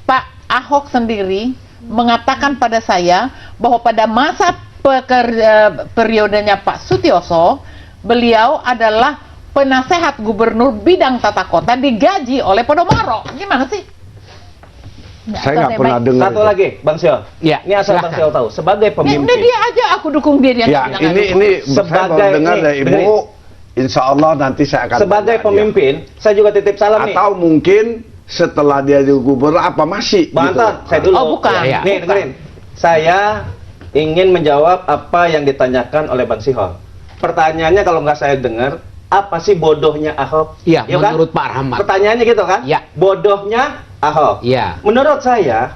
Pak Ahok sendiri mengatakan pada saya bahwa pada masa periodenya Pak Sutioso, beliau adalah penasehat gubernur bidang tata kota digaji oleh Podomoro. Gimana sih? Saya nggak pernah dengar. Satu itu. lagi, Bang Sion. Ya, Ini asal Bang silakan. Sion tahu. Sebagai Ya, udah pemimpin, dia aja, aku dukung dia. Dia Ya, bilang ini aja. saya Sebagai- baru dengar nih, dari ibu. dengerin. Insya Allah nanti saya akan sebagai tanya dia. pemimpin, saya juga titip salam nih. Atau mungkin setelah dia jadi gubernur apa masih? Bang gitu. Anton, saya dulu. Oh, bukan. Ya, ya. Nih, dengerin. Saya ingin menjawab apa yang ditanyakan oleh Bang Sihol. Pertanyaannya kalau nggak saya dengar, apa sih bodohnya Ahok? Iya, Ya kan? menurut Pak Rahmat. Pertanyaannya gitu kan? Ya. Bodohnya Ahok. Iya. Menurut saya,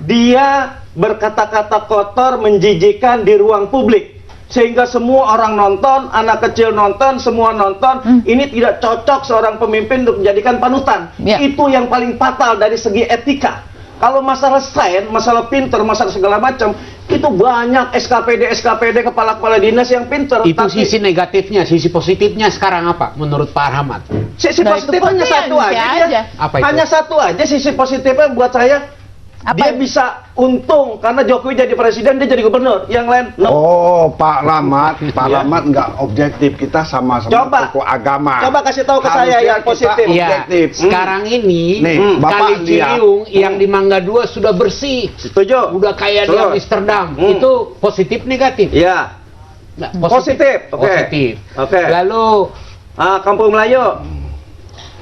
dia berkata-kata kotor, menjijikan di ruang publik. Sehingga semua orang nonton, anak kecil nonton, semua nonton. Ini tidak cocok seorang pemimpin untuk menjadikan panutan. Ya. Itu yang paling fatal dari segi etika. Kalau masalah sains, masalah pinter, masalah segala macam, itu banyak SKPD kepala-kepala dinas yang pinter. Itu tapi sisi negatifnya, sisi positifnya sekarang apa menurut Pak Rahmat? sisi Nah, itu positif hanya pasti satu aja. aja. Apa itu? Hanya satu aja sisi positifnya buat saya. Apa Dia itu? bisa untung karena Jokowi jadi presiden, dia jadi gubernur. Yang lain, no. Oh, Pak Rahmat nggak objektif. Kita sama-sama Coba. tokoh agama. Coba kasih tahu ke saya Harusnya yang kita positif. Iya, objektif. sekarang ini Nih, Bapak Kali lihat. Ciliwung yang di Mangga 2 sudah bersih. Setuju? Udah kayak di Terus? Amsterdam. Hmm. Itu positif negatif? Iya. Nggak, Positif, oke. Positif. Oke. Lalu Kampung Melayu.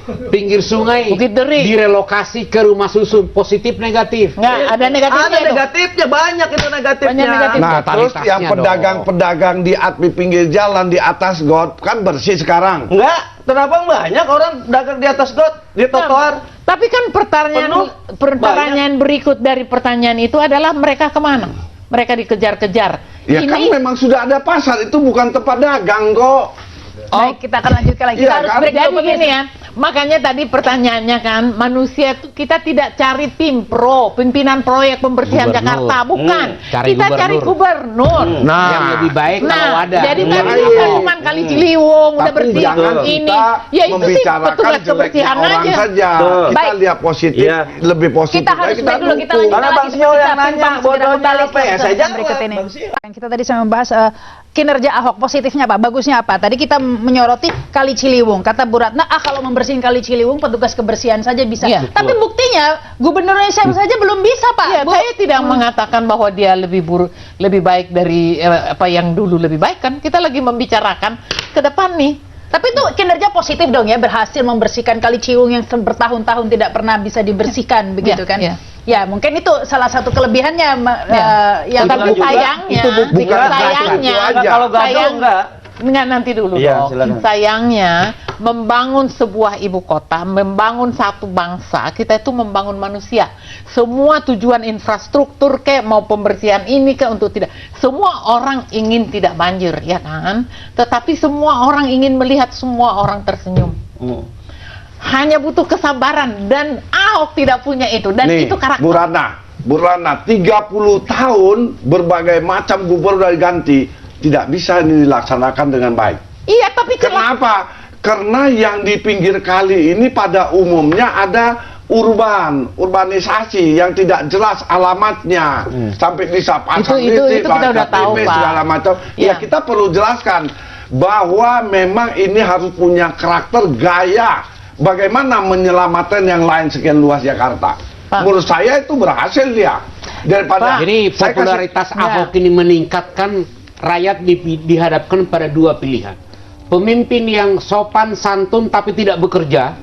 pinggir sungai Bukit Duri. direlokasi ke rumah susun, positif negatif. Nggak, ada negatifnya. Ada dong. negatifnya, banyak itu negatifnya. Banyak negatif. Nah, terus Totalitasnya yang dong. pedagang-pedagang di pinggir jalan di atas got kan bersih sekarang. Enggak, kenapa banyak orang dagang di atas got, di trotoar. Tapi kan pertanyaan berikut dari pertanyaan itu adalah mereka kemana? Mereka dikejar-kejar. Ya kan memang sudah ada pasar, itu bukan tempat dagang kok. Baik, kita akan lanjutkan lagi. Kita Iya harus kan? break Jadi dulu, gini ya, makanya tadi pertanyaannya kan, manusia itu kita tidak cari tim pro, pimpinan proyek pembersihan Gubernur. Jakarta, bukan. Cari Kita cari gubernur. Nah, yang lebih baik kalau ada. Jadi Bukan tadi Iya. bukan cuma Kali Ciliwung udah tapi bersih jangan ini. kita Ya itu sih membicarakan petugas jeleknya kebersihan orang aja. saja. Tuh. Kita Baik. lihat positif, Iya. lebih positif. Kita harus break dulu, kita dukung. lanjutkan Karena lagi. Bang Sio yang Kita nanya, Pimpang segera bodohnya kembali apa ya? setelah Saya pesan berikut jawab, ini. Bang Sio. Kita tadi sama membahas kinerja Ahok, positifnya apa, bagusnya apa. Tadi kita menyoroti Kali Ciliwung. Kata Bu Ratna, kalau membersihin Kali Ciliwung petugas kebersihan saja bisa. Iya. Tapi buktinya gubernurnya saja belum bisa, Pak. Ya, Bu. saya tidak mengatakan bahwa dia lebih baik dari apa yang dulu lebih baik kan. Kita lagi membicarakan ke depan nih. Tapi itu kinerja positif dong ya, berhasil membersihkan Kali Ciliwung yang bertahun-tahun tidak pernah bisa dibersihkan, begitu Ya, kan? ya. Ya, mungkin itu salah satu kelebihannya yang Tapi juga, sayangnya, itu bukan sayangnya, itu aja. Kalau gaduh enggak. Enggak, nanti dulu Iya, dong. silakan. Sayangnya membangun sebuah ibu kota, membangun satu bangsa, kita itu membangun manusia. Semua tujuan infrastruktur kayak mau pembersihan ini kayak untuk tidak. Semua orang ingin tidak banjir, ya kan? Tetapi semua orang ingin melihat semua orang tersenyum. Hanya butuh kesabaran dan Ahok tidak punya itu dan Nih, itu karakter. Bu Ratna, 30 tahun berbagai macam gubernur ganti, tidak bisa ini dilaksanakan dengan baik. Iya, tapi Kenapa? Karena yang di pinggir kali ini pada umumnya ada urbanisasi yang tidak jelas alamatnya, sampai bisa pasang Itu listrik, kita udah tahu, KTP, Pak. segala macam. Iya. Ya kita perlu jelaskan bahwa memang ini harus punya karakter gaya. Bagaimana menyelamatkan yang lain sekian luas Jakarta? Pak. Menurut saya itu berhasil dia. Daripada Jadi saya popularitas Ya. Ahok ini meningkatkan, rakyat dihadapkan pada dua pilihan. Pemimpin yang sopan santun tapi tidak bekerja,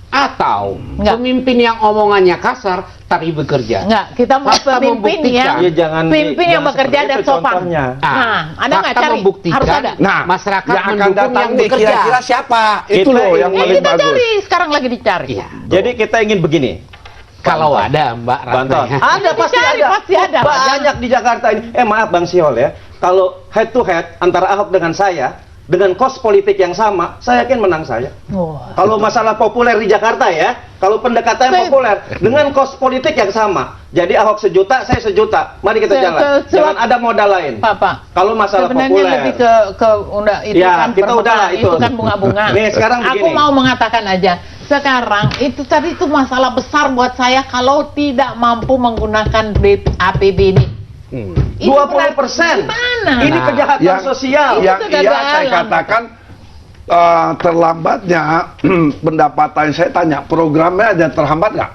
atau Enggak. pemimpin yang omongannya kasar tapi bekerja. Enggak, kita mau Fakta pemimpin membuktikan. yang Ya, jangan pemimpin yang jangan bekerja seperti dan itu sopan. contohnya. Nah, ada nggak fakta cari? membuktikan Harus ada. Nah, masyarakat yang akan mendukung datang yang nih bekerja. kira-kira siapa? Itu Kita loh yang ini- paling Kita bagus. cari, sekarang lagi dicari. Iya. Jadi kita ingin begini. Kalau ada Mbak Banton. Ratna. Ada pasti Dicari, ada. pasti ada. Banyak di Jakarta ini. Maaf Bang Siol ya. Kalau head to head antara Ahok dengan saya, dengan kos politik yang sama, saya yakin menang saya. Kalau masalah populer di Jakarta ya, kalau pendekatannya populer dengan kos politik yang sama. Jadi Ahok 1 juta, saya 1 juta. Mari kita jalan. Jangan ada modal lain. Pak. Kalau masalah Sebenarnya populer. lebih ke itu Ya, kan kita udah lah itu itu. kan bunga-bunga. Nih, sekarang Aku begini. mau mengatakan aja, sekarang itu tadi itu masalah besar buat saya kalau tidak mampu menggunakan APBD. Itu 20%. gimana? Ini Nah, kejahatan sosial. Yang iya kegagalan. saya katakan terlambatnya pendapatan. Saya tanya, programnya ada terhambat nggak?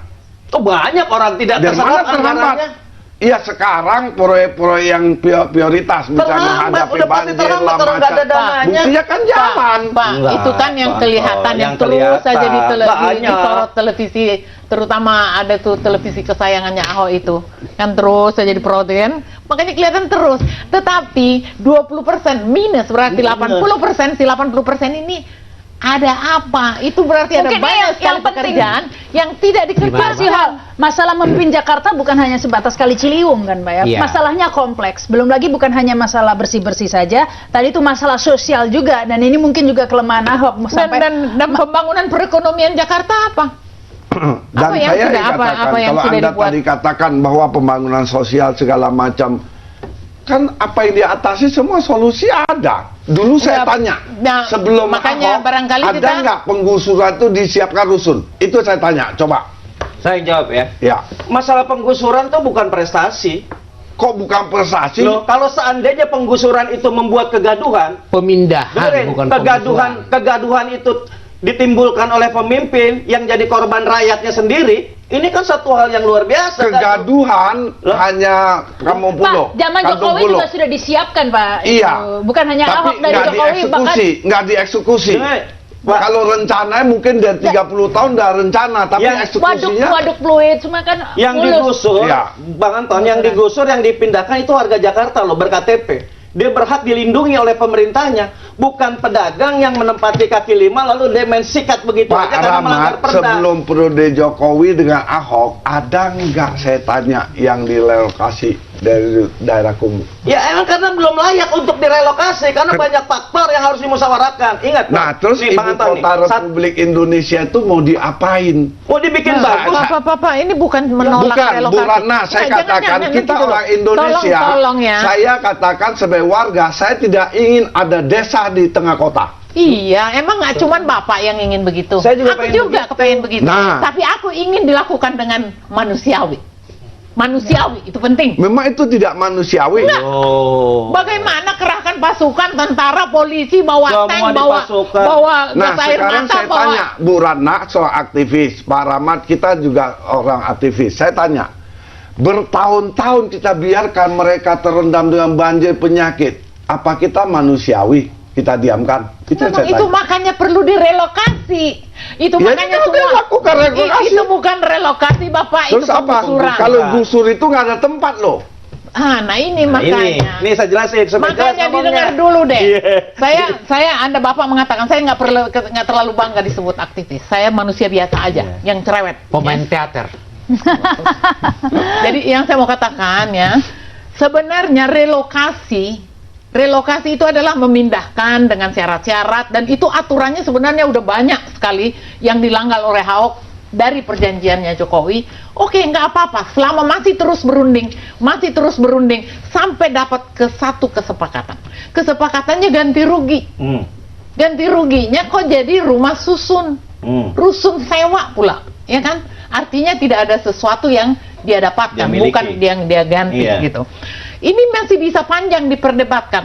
Oh, banyak orang tidak Dari mana terserap terhambat? anggarannya. Iya, sekarang proyek-proyek yang prioritas, misalnya Terhambat, menghadapi udah pasti banjir, terhambat lah, orang nggak ada macam. dananya. Buktinya kan jalan. Pak, Enggak, itu kan yang Pak. kelihatan Oh, yang yang terus kelihatan. saja Banyak. disorot televisi, terutama ada tuh televisi kesayangannya Ahok itu kan terus saja diprotein, makanya kelihatan terus. Tetapi 20% minus berarti 80%, si 80% ini ada apa? Itu berarti ada Mungkin banyak yang sekali penting. pekerjaan yang tidak dikerjakan. Sih, Hal, masalah memimpin Jakarta bukan hanya sebatas Kali Ciliwung kan, Pak ya. Iya. Masalahnya kompleks. Belum lagi bukan hanya masalah bersih-bersih saja. Tadi itu masalah sosial juga, dan ini mungkin juga kelemahan Ahok Dan pembangunan perekonomian Jakarta apa? Dan Apa yang saya sudah- katakan, apa yang kalau sudah Anda dibuat? tadi katakan bahwa pembangunan sosial segala macam, kan apa yang diatasi semua solusi ada. Dulu saya Ya, tanya, nah, sebelum makanya Ahok, barangkali ada kita- nggak penggusuran itu disiapkan rusun? Itu saya tanya, coba. Saya yang jawab ya. Ya, Masalah penggusuran tuh bukan prestasi. kok bukan prestasi? Loh, kalau seandainya penggusuran itu membuat kegaduhan, Pemindahan dengerin, bukan kegaduhan itu ditimbulkan oleh pemimpin yang jadi korban rakyatnya sendiri. Ini kan satu hal yang luar biasa. Kegaduhan Loh. hanya Kampung Pulo. Pak, zaman Kampung Jokowi Pulo. juga sudah disiapkan, Pak. Iya. Itu. Bukan hanya Tapi Ahok dari nggak Jokowi, bahkan nggak dieksekusi. Pak, Kalau rencananya mungkin dari 30 tahun udah rencana, tapi Yang eksekusinya waduk fluid cuma kan yang mulus. digusur, Iya. Bang Anton, yang digusur, yang dipindahkan itu warga Jakarta loh, ber-KTP. dia berhak dilindungi oleh pemerintahnya, bukan pedagang yang menempati kaki lima lalu dia main sikat begitu Pak aja karena melanggar Rahmat, perda. sebelum periode Jokowi dengan Ahok, ada nggak saya tanya yang direlokasi dari daerah kumuh? Ya emang karena belum layak untuk direlokasi karena banyak faktor yang harus dimusyawarahkan. Ingat. Nah, Bang. terus Nih, ibu Bang Antoni, kota Republik Indonesia itu mau diapain? mau dibikin bagus. Pak, ini bukan menolak Bukan, Bu relokasi. Ratna, saya Jangan, katakan jangan, kita gitu loh. orang Indonesia. Tolong ya. Saya katakan sebagai warga, saya tidak ingin ada desa di tengah kota. Iya, emang nggak cuman Bapak yang ingin begitu. Saya juga aku pengen juga begitu. kepengen begitu. Nah. Tapi aku ingin dilakukan dengan manusiawi. Manusiawi, itu penting. Memang itu tidak manusiawi. Oh. Bagaimana kerahkan pasukan, tentara, polisi, bawa Semua tank, bawa dipasukan. gas Nah, air sekarang mata, saya bawa... tanya, Bu Ratna soal aktivis, Pak Rahmat kita juga orang aktivis. Saya tanya, bertahun-tahun kita biarkan mereka terendam dengan banjir penyakit. Apa kita manusiawi? Kita diamkan? Itu yang Memang saya itu tanya. makanya perlu direlokasi. Itu Ya, makanya itu semua. lakukan relokasi. Itu bukan relokasi, Bapak. Terus itu apa? penggusuran. Kalau gusur itu nggak ada tempat loh. Nah ini Nah, makanya. ini saya jelasin. supaya jelas Makanya ngomongnya. didengar dulu deh. Iya. Anda Bapak mengatakan saya nggak terlalu bangga disebut aktivis. Saya manusia biasa aja, yang cerewet. Pemain Ya. teater. Jadi yang saya mau katakan ya, sebenarnya relokasi itu adalah memindahkan dengan syarat-syarat dan itu aturannya sebenarnya udah banyak sekali yang dilanggar oleh Ahok dari perjanjiannya Jokowi. Oke, nggak apa-apa, selama masih terus berunding sampai dapat ke satu kesepakatan. Kesepakatannya ganti rugi. Ganti ruginya kok jadi rumah susun, rusun sewa pula, ya kan? Artinya tidak ada sesuatu yang dia dapatkan, Dia miliki. bukan yang dia ganti Iya. gitu. Ini masih bisa panjang diperdebatkan.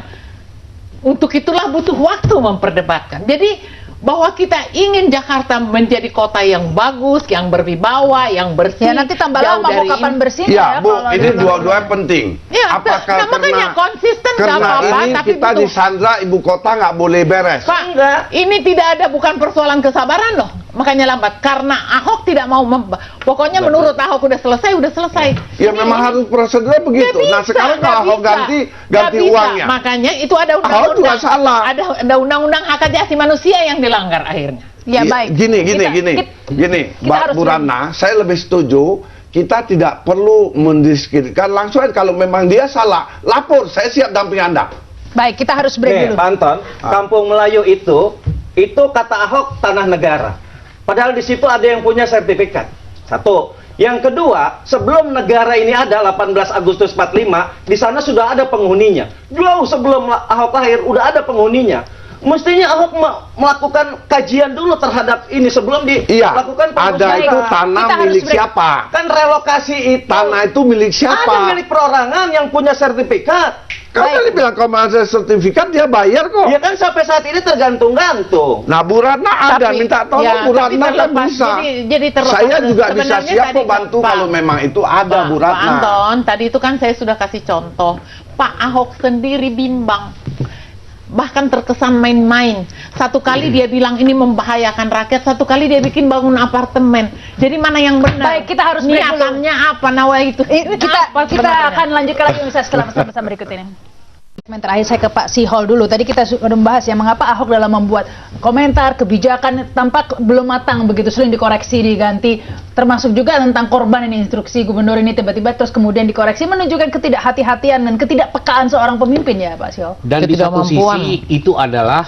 Untuk itulah butuh waktu memperdebatkan. Jadi bahwa kita ingin Jakarta menjadi kota yang bagus, yang berwibawa, yang bersih. Ya nanti tambah jauh lama mau dari kapan ini. bersihnya Ya, ya. Bu, kalau ini ada- dua-duanya penting. Ya, nah, makanya konsisten nggak karena apa-apa, ini tapi kita butuh. disandra ibu kota nggak boleh beres. Pak, ini tidak ada, bukan persoalan kesabaran loh. Makanya lambat. Karena Ahok tidak mau pokoknya menurut Ahok udah selesai. Ya memang harus prosedurnya begitu. Nggak Nah bisa, sekarang nggak kalau Ahok bisa. ganti Nggak bisa. uangnya. Makanya itu ada Ahok undang-undang. juga salah. Ada undang-undang hak asasi manusia yang dilanggar akhirnya. Ya baik. Gini, Kita Mbak harus Bu Ratna, saya lebih setuju. Kita tidak perlu mendiskreditkan langsung aja. Kalau memang dia salah, lapor. Saya siap damping Anda. Baik, kita harus break Nih, dulu. Pak Anton, Kampung Melayu itu kata Ahok tanah negara. Padahal di situ ada yang punya sertifikat. Satu. Yang kedua, sebelum negara ini ada 18 Agustus 45, di sana sudah ada penghuninya. Jauh sebelum Ahok lahir udah ada penghuninya. Mestinya Ahok melakukan kajian dulu terhadap ini sebelum Iya, dilakukan ada pengusuran. itu tanah Kita harus milik break. siapa? Kan relokasi itu Tanah itu milik siapa? ada milik perorangan yang punya sertifikat. Kan tadi bilang kalau ada sertifikat dia bayar kok. Ya kan sampai saat ini tergantung-gantung. Nah, Bu Ratna ada, minta tolong Bu tapi Ratna kan terlepas- bisa. Jadi terlepas Saya juga bisa sebenarnya siap tadi, kok bantu Pak, kalau memang itu ada Pak, Bu Pak Ratna. Anton, tadi itu kan saya sudah kasih contoh. Pak Ahok sendiri bimbang. Bahkan terkesan main-main. Satu kali dia bilang ini membahayakan rakyat, satu kali dia bikin bangun apartemen. Jadi mana yang benar? Baik, kita harus break dulu. niatannya apa, nawa itu? Kita Apa kita sebenarnya? akan lanjutkan lagi misalnya setelah pesan-pesan berikut ini. Yang terakhir saya ke Pak Sihol dulu. Tadi kita sudah membahas ya mengapa Ahok dalam membuat komentar kebijakan tampak belum matang begitu, sering dikoreksi, diganti, termasuk juga tentang korban ini, instruksi gubernur ini tiba-tiba terus kemudian dikoreksi, menunjukkan ketidakhati-hatian dan ketidakpekaan seorang pemimpin ya Pak Sihol. Dan di satu Ketidakmampuan. sisi itu adalah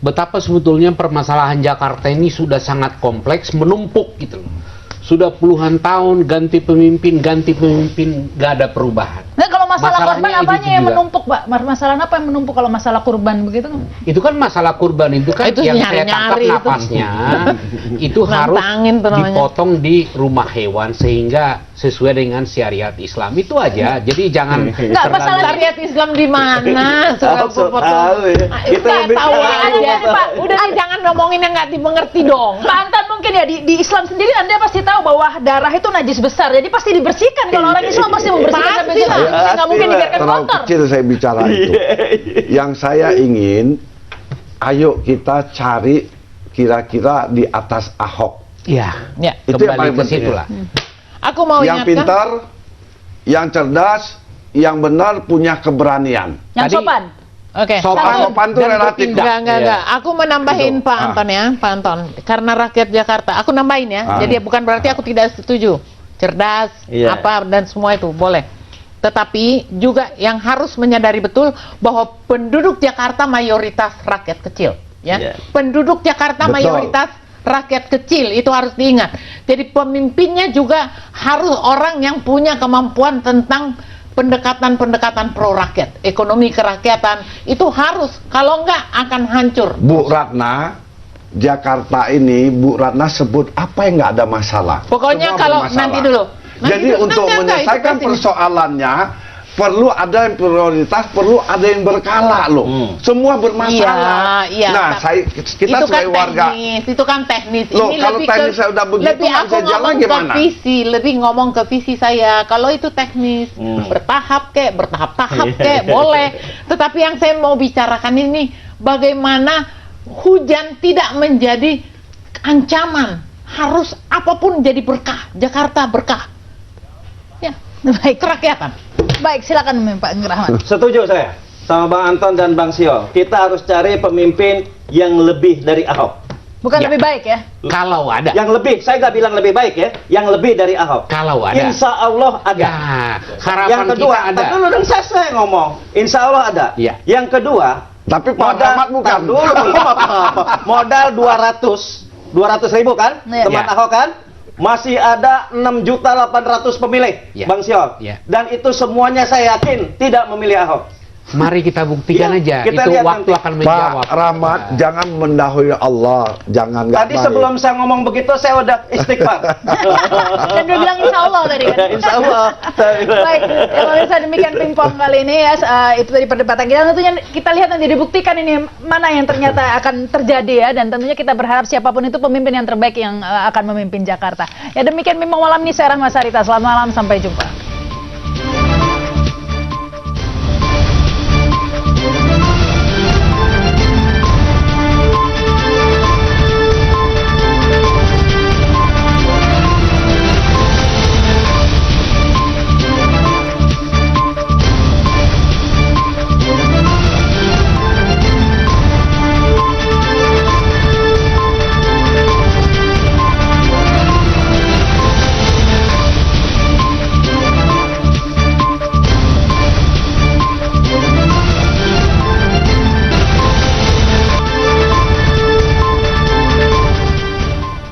betapa sebetulnya permasalahan Jakarta ini sudah sangat kompleks, menumpuk gitu loh. Sudah puluhan tahun ganti pemimpin, gak ada perubahan. Nah kalau masalah Masalahnya korban itu apanya yang juga. menumpuk Pak? Masalah apa yang menumpuk kalau masalah kurban begitu? Itu kan masalah kurban itu kan Itu yang saya tangkap nyari-nyari itu. napasnya itu harus Nantangin tuh namanya. dipotong di rumah hewan sehingga sesuai dengan syariat Islam itu aja. Jadi jangan Nggak, masalah Syariat Islam di mana? Sudah Ahok so tahu ya. Kita Kita lebih tahu tahu. aja. Pak, Udah jangan ngomongin yang nggak dimengerti dong. Pak Anton mungkin ya di Islam sendiri Anda pasti tahu bahwa darah itu najis besar, jadi pasti dibersihkan. Kalau orang Islam pasti membersihkan sampai Pasti lah. situ. Nggak mungkin dibiarkan Terlalu kotor. kecil saya bicara itu. Yang saya ingin, ayo kita cari kira-kira di atas Ahok. ya, Ya. Itu yang kembali paling ke penting. situ lah. Aku mau Yang ingatkan. pintar, yang cerdas, yang benar punya keberanian. Yang sopan. Oke. Sopan itu Dan relatif. bertindak. Enggak. Aku menambahin Betul. Pak Anton ya, Pak Anton. Karena rakyat Jakarta, aku nambahin ya. Ah. Jadi bukan berarti aku tidak setuju. Cerdas, Iya. apa dan semua itu boleh. Tetapi juga yang harus menyadari betul bahwa penduduk Jakarta mayoritas rakyat kecil, ya. Iya. Penduduk Jakarta Betul. mayoritas rakyat kecil, itu harus diingat. Jadi pemimpinnya juga harus orang yang punya kemampuan tentang pendekatan-pendekatan pro rakyat, ekonomi kerakyatan itu harus, kalau enggak akan hancur. Bu Ratna, Jakarta ini Bu Ratna sebut apa yang nggak ada masalah. Pokoknya Semua kalau bermasalah. nanti dulu. Jadi untuk menyelesaikan persoalannya perlu ada yang prioritas, perlu ada yang berkala loh. Semua bermasalah. Iya, Nah, kita itu sebagai kan warga. teknis, itu kan teknis. Loh, Ini kalau lebih teknis saya udah begitu, lebih nggak aku bisa jalan ngomong ke gimana? visi, lebih ngomong ke visi saya. Kalau itu teknis, bertahap bertahap-tahap boleh. Tetapi yang saya mau bicarakan ini bagaimana hujan tidak menjadi ancaman. Harus apapun jadi berkah. Jakarta berkah. Ya, Baik, kerakyatan. baik, silakan Pak Rahmat. Setuju saya sama Bang Anton dan Bang Siol. Kita harus cari pemimpin yang lebih dari Ahok. Bukan Ya. lebih baik ya? Kalau ada. Yang lebih, saya nggak bilang lebih baik ya, yang lebih dari Ahok. Kalau ada. Insya Allah ada. Ya, harapan Yang kedua, kita ada. tar dulu dong saya ngomong. Insya Allah ada. Iya. Yang kedua, Tapi Pak Rahmat bukan. tar dulu, belum apa-apa. Modal 200 ribu kan, Iya. teman Iya. Ahok kan? Masih ada 6.800.000 pemilih, Iya. Bang Siol. Iya. Dan itu semuanya saya yakin tidak memilih Ahok. Mari kita buktikan Iya, aja. kita Itu lihat waktu nanti. akan menjawab. Pak Rahmat, jangan mendahului Allah, jangan nggak Tadi baik. sebelum saya ngomong begitu, saya udah istighfar. Dan dia bilang insya Allah tadi kan? Insya Allah. Baik, pemirsa demikian pingpong kali ini ya, itu tadi perdebatan kita. Tentunya kita lihat nanti dibuktikan ini mana yang ternyata akan terjadi ya, dan tentunya kita berharap siapapun itu pemimpin yang terbaik yang akan memimpin Jakarta. Ya demikian Pingpong malam ini, saya Rahma Sarita. Selamat malam, sampai jumpa.